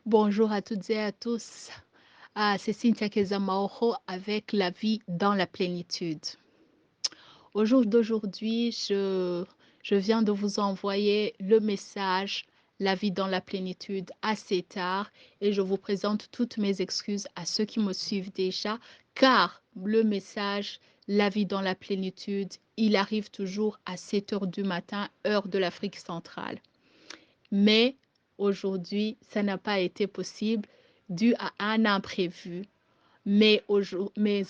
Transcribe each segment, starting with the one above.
Bonjour à toutes et à tous. C'est Cynthia Kezamaoro avec la vie dans la plénitude. Au jour d'aujourd'hui, je viens de vous envoyer le message La vie dans la plénitude assez tard et je vous présente toutes mes excuses à ceux qui me suivent déjà car le message La vie dans la plénitude, il arrive toujours à 7 heures du matin, heure de l'Afrique centrale. Mais aujourd'hui, ça n'a pas été possible dû à un imprévu. Mais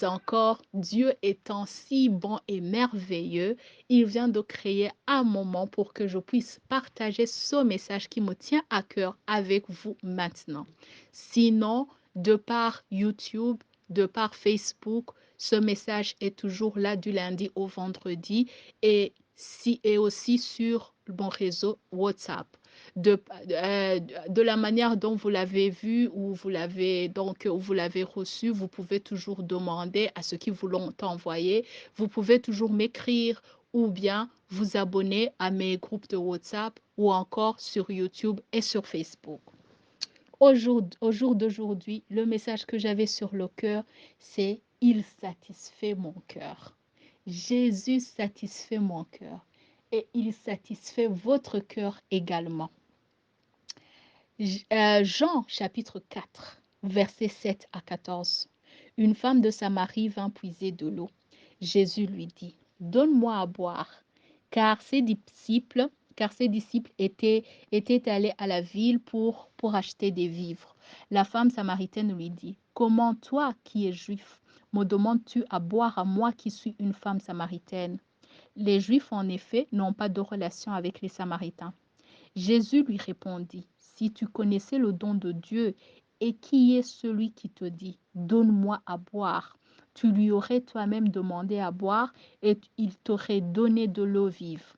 encore, Dieu étant si bon et merveilleux, il vient de créer un moment pour que je puisse partager ce message qui me tient à cœur avec vous maintenant. Sinon, de par YouTube, de par Facebook, ce message est toujours là du lundi au vendredi et aussi sur mon réseau WhatsApp de la manière dont vous l'avez vu ou vous l'avez reçu, vous pouvez toujours demander à ceux qui vous l'ont envoyé. Vous pouvez toujours m'écrire ou bien vous abonner à mes groupes de WhatsApp ou encore sur YouTube et sur Facebook. Au jour d'aujourd'hui, le message que j'avais sur le cœur, c'est Il satisfait mon cœur. Jésus satisfait mon cœur et il satisfait votre cœur également. Jean chapitre 4, versets 7 à 14. Une femme de Samarie vint puiser de l'eau. Jésus lui dit, donne-moi à boire, car ses disciples, étaient allés à la ville pour acheter des vivres. La femme samaritaine lui dit, comment toi qui es juif, me demandes-tu à boire à moi qui suis une femme samaritaine? Les Juifs, en effet, n'ont pas de relation avec les Samaritains. Jésus lui répondit, si tu connaissais le don de Dieu et qui est celui qui te dit, donne-moi à boire, tu lui aurais toi-même demandé à boire et il t'aurait donné de l'eau vive.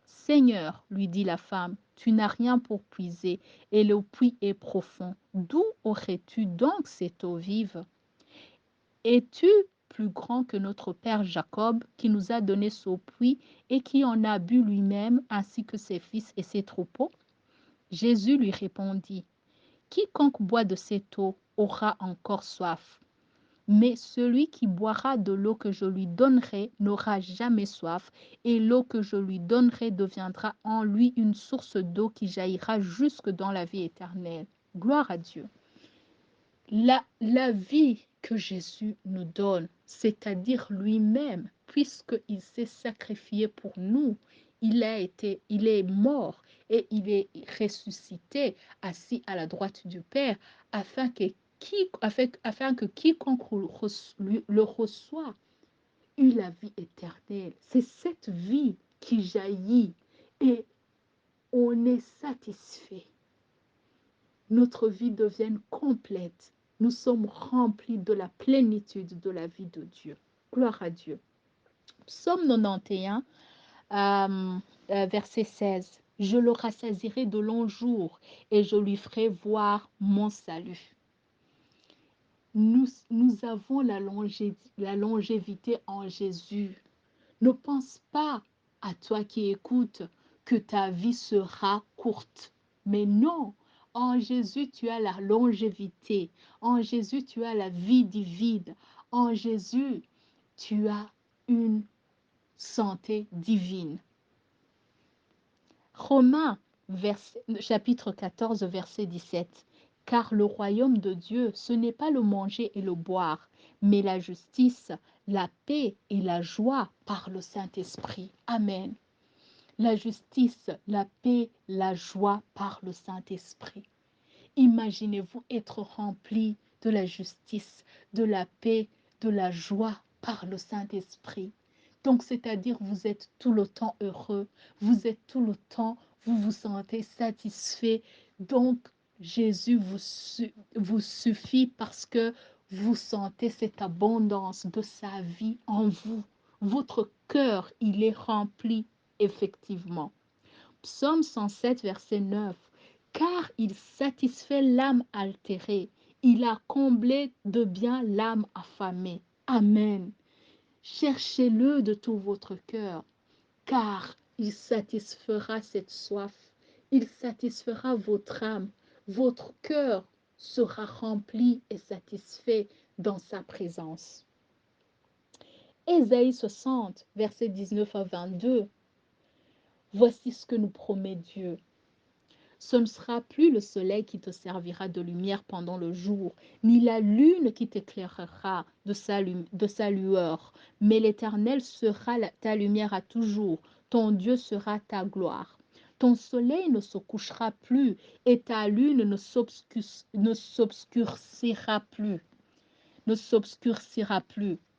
Seigneur, lui dit la femme, tu n'as rien pour puiser et le puits est profond. D'où aurais-tu donc cette eau vive? Es-tu plus grand que notre père Jacob qui nous a donné ce puits et qui en a bu lui-même ainsi que ses fils et ses troupeaux? Jésus lui répondit, quiconque boit de cette eau aura encore soif, mais celui qui boira de l'eau que je lui donnerai n'aura jamais soif, et l'eau que je lui donnerai deviendra en lui une source d'eau qui jaillira jusque dans la vie éternelle. Gloire à Dieu. La vie que Jésus nous donne, c'est-à-dire lui-même, puisqu'il s'est sacrifié pour nous, il est mort et il est ressuscité, assis à la droite du Père, afin que quiconque le reçoit eut la vie éternelle. C'est cette vie qui jaillit et on est satisfait. Notre vie devient complète. Nous sommes remplis de la plénitude de la vie de Dieu. Gloire à Dieu. Psaume 91, verset 16. Je le rassasierai de longs jours et je lui ferai voir mon salut. Nous avons la longévité en Jésus. Ne pense pas à toi qui écoutes que ta vie sera courte. Mais non, en Jésus, tu as la longévité. En Jésus, tu as la vie divine. En Jésus, tu as une santé divine. Romains, chapitre 14, verset 17. Car le royaume de Dieu, ce n'est pas le manger et le boire, mais la justice, la paix et la joie par le Saint-Esprit. Amen. La justice, la paix, la joie par le Saint-Esprit. Imaginez-vous être rempli de la justice, de la paix, de la joie par le Saint-Esprit. Donc, c'est-à-dire, vous êtes tout le temps heureux, vous êtes tout le temps, vous vous sentez satisfait. Donc, Jésus vous suffit parce que vous sentez cette abondance de sa vie en vous. Votre cœur, il est rempli effectivement. Psaume 107, verset 9. Car il satisfait l'âme altérée, il a comblé de bien l'âme affamée. Amen. Cherchez-le de tout votre cœur, car il satisfera cette soif. Il satisfera votre âme, votre cœur sera rempli et satisfait dans sa présence. Ésaïe 60, versets 19 à 22. Voici ce que nous promet Dieu. Ce ne sera plus le soleil qui te servira de lumière pendant le jour, ni la lune qui t'éclairera de sa lueur, mais l'Éternel sera ta lumière à toujours, ton Dieu sera ta gloire. Ton soleil ne se couchera plus et ta lune ne s'obscurcira plus,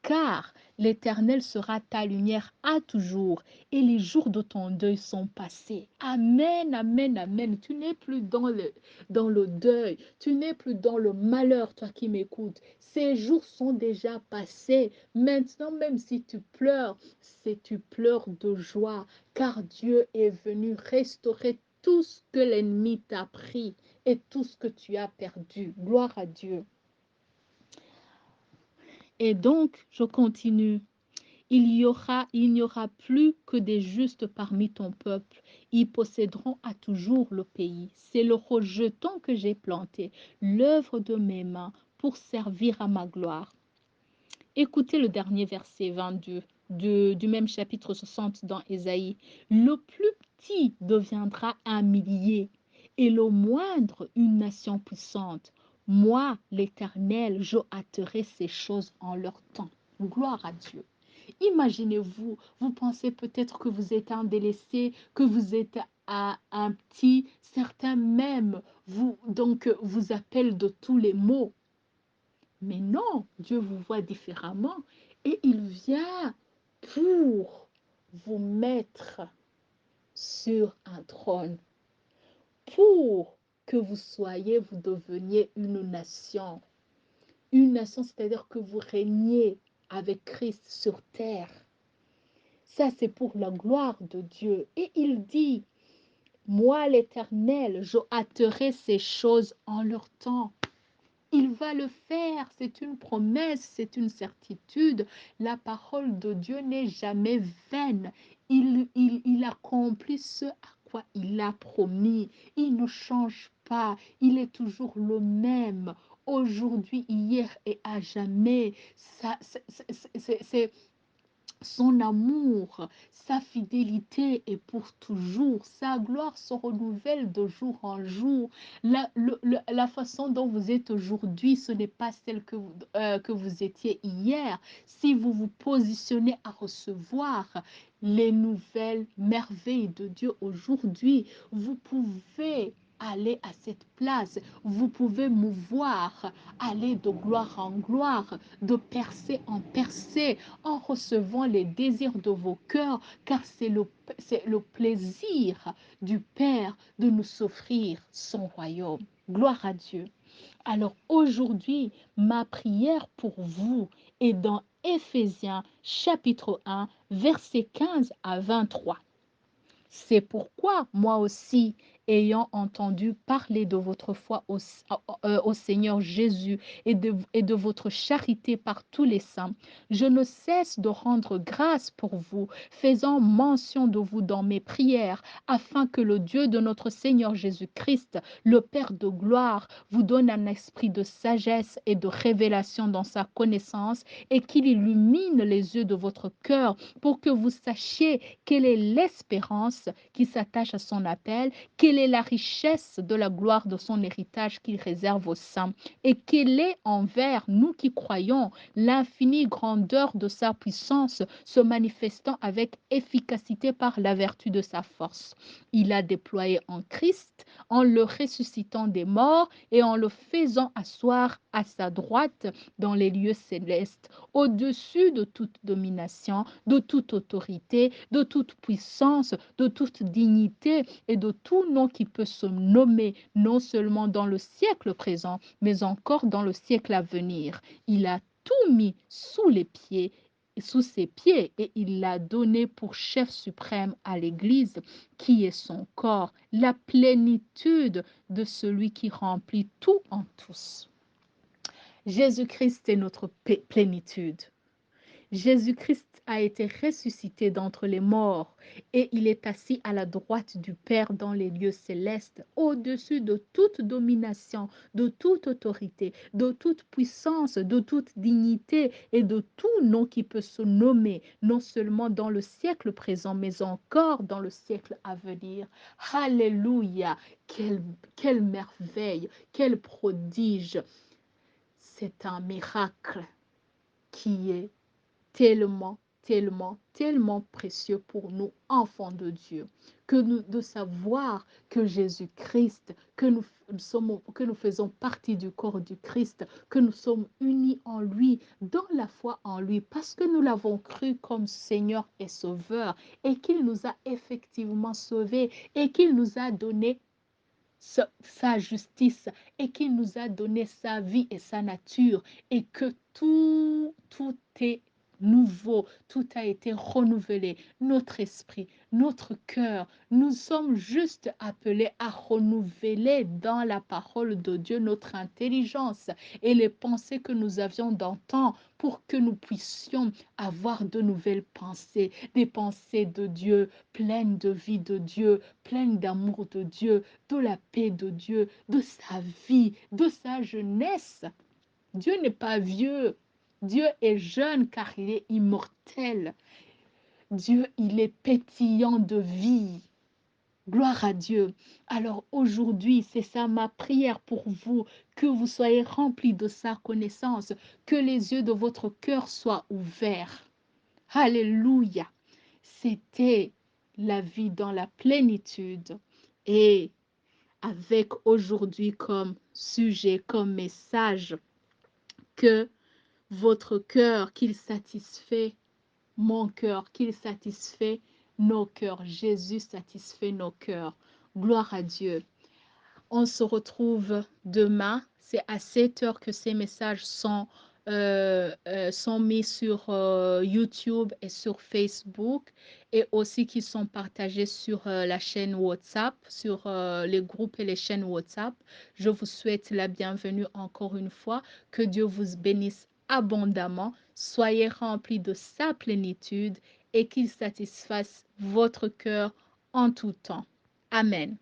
car l'Éternel sera ta lumière à toujours, et les jours de ton deuil sont passés. Amen, amen, amen. Tu n'es plus dans le deuil, tu n'es plus dans le malheur, toi qui m'écoutes. Ces jours sont déjà passés. Maintenant, même si tu pleures, tu pleures de joie, car Dieu est venu restaurer tout ce que l'ennemi t'a pris et tout ce que tu as perdu. Gloire à Dieu. Et donc, je continue. Il n'y aura plus que des justes parmi ton peuple. Ils posséderont à toujours le pays. C'est le rejeton que j'ai planté, l'œuvre de mes mains, pour servir à ma gloire. Écoutez le dernier verset 22 du même chapitre 60 dans Ésaïe. Le plus petit deviendra un millier et le moindre une nation puissante. Moi, l'Éternel, je hâterai ces choses en leur temps. Gloire à Dieu. Imaginez-vous, vous pensez peut-être que vous êtes un délaissé, que vous êtes un petit, certains même vous appellent de tous les maux. Mais non, Dieu vous voit différemment et il vient pour vous mettre sur un trône, pour que vous deveniez une nation. Une nation, c'est-à-dire que vous régniez avec Christ sur terre. Ça, c'est pour la gloire de Dieu. Et il dit, moi l'Éternel, je hâterai ces choses en leur temps. Il va le faire, c'est une promesse, c'est une certitude. La parole de Dieu n'est jamais vaine. Il accomplit ce à quoi il a promis. Il ne change pas, il est toujours le même. Aujourd'hui, hier et à jamais. C'est son amour, sa fidélité est pour toujours. Sa gloire se renouvelle de jour en jour. La façon dont vous êtes aujourd'hui, ce n'est pas celle que vous étiez hier. Si vous vous positionnez à recevoir les nouvelles merveilles de Dieu aujourd'hui, vous pouvez aller à cette place. Vous pouvez mouvoir, aller de gloire en gloire, de percée en percée, en recevant les désirs de vos cœurs, car c'est le plaisir du Père de nous offrir son royaume. Gloire à Dieu. Alors aujourd'hui, ma prière pour vous est dans Éphésiens chapitre 1, versets 15 à 23. C'est pourquoi moi aussi, ayant entendu parler de votre foi au Seigneur Jésus et de votre charité par tous les saints, je ne cesse de rendre grâce pour vous, faisant mention de vous dans mes prières, afin que le Dieu de notre Seigneur Jésus-Christ, le Père de gloire, vous donne un esprit de sagesse et de révélation dans sa connaissance et qu'il illumine les yeux de votre cœur pour que vous sachiez quelle est l'espérance qui s'attache à son appel, quelle est la richesse de la gloire de son héritage qu'il réserve aux saints, et quelle est envers nous qui croyons l'infinie grandeur de sa puissance se manifestant avec efficacité par la vertu de sa force. Il a déployé en Christ, en le ressuscitant des morts et en le faisant asseoir à sa droite dans les lieux célestes, au-dessus de toute domination, de toute autorité, de toute puissance, de toute dignité et de tout nom qui peut se nommer, non seulement dans le siècle présent, mais encore dans le siècle à venir. Il a tout mis sous ses pieds et il l'a donné pour chef suprême à l'Église, qui est son corps, la plénitude de celui qui remplit tout en tous. Jésus-Christ est notre plénitude. Jésus-Christ a été ressuscité d'entre les morts et il est assis à la droite du Père dans les lieux célestes, au-dessus de toute domination, de toute autorité, de toute puissance, de toute dignité et de tout nom qui peut se nommer, non seulement dans le siècle présent, mais encore dans le siècle à venir. Alléluia! Quelle merveille, quel prodige! C'est un miracle qui est tellement, tellement, tellement précieux pour nous, enfants de Dieu, de savoir que Jésus-Christ, que nous faisons partie du corps du Christ, que nous sommes unis en lui, dans la foi en lui, parce que nous l'avons cru comme Seigneur et Sauveur, et qu'il nous a effectivement sauvés, et qu'il nous a donné sa justice et qu'il nous a donné sa vie et sa nature et que tout est nouveau, tout a été renouvelé, notre esprit, notre cœur. Nous sommes juste appelés à renouveler dans la parole de Dieu notre intelligence et les pensées que nous avions d'antan pour que nous puissions avoir de nouvelles pensées, des pensées de Dieu, pleines de vie de Dieu, pleines d'amour de Dieu, de la paix de Dieu, de sa vie, de sa jeunesse. Dieu n'est pas vieux. Dieu est jeune car il est immortel. Dieu, il est pétillant de vie. Gloire à Dieu. Alors aujourd'hui, c'est ça ma prière pour vous, que vous soyez remplis de sa connaissance, que les yeux de votre cœur soient ouverts. Alléluia. C'était la vie dans la plénitude. Et avec aujourd'hui comme sujet, comme message, que votre cœur, qu'il satisfait mon cœur, qu'il satisfait nos cœurs. Jésus satisfait nos cœurs. Gloire à Dieu. On se retrouve demain. C'est à 7 heures que ces messages sont mis sur YouTube et sur Facebook et aussi qui sont partagés sur la chaîne WhatsApp, sur les groupes et les chaînes WhatsApp. Je vous souhaite la bienvenue encore une fois. Que Dieu vous bénisse abondamment. Soyez remplis de sa plénitude et qu'il satisfasse votre cœur en tout temps. Amen.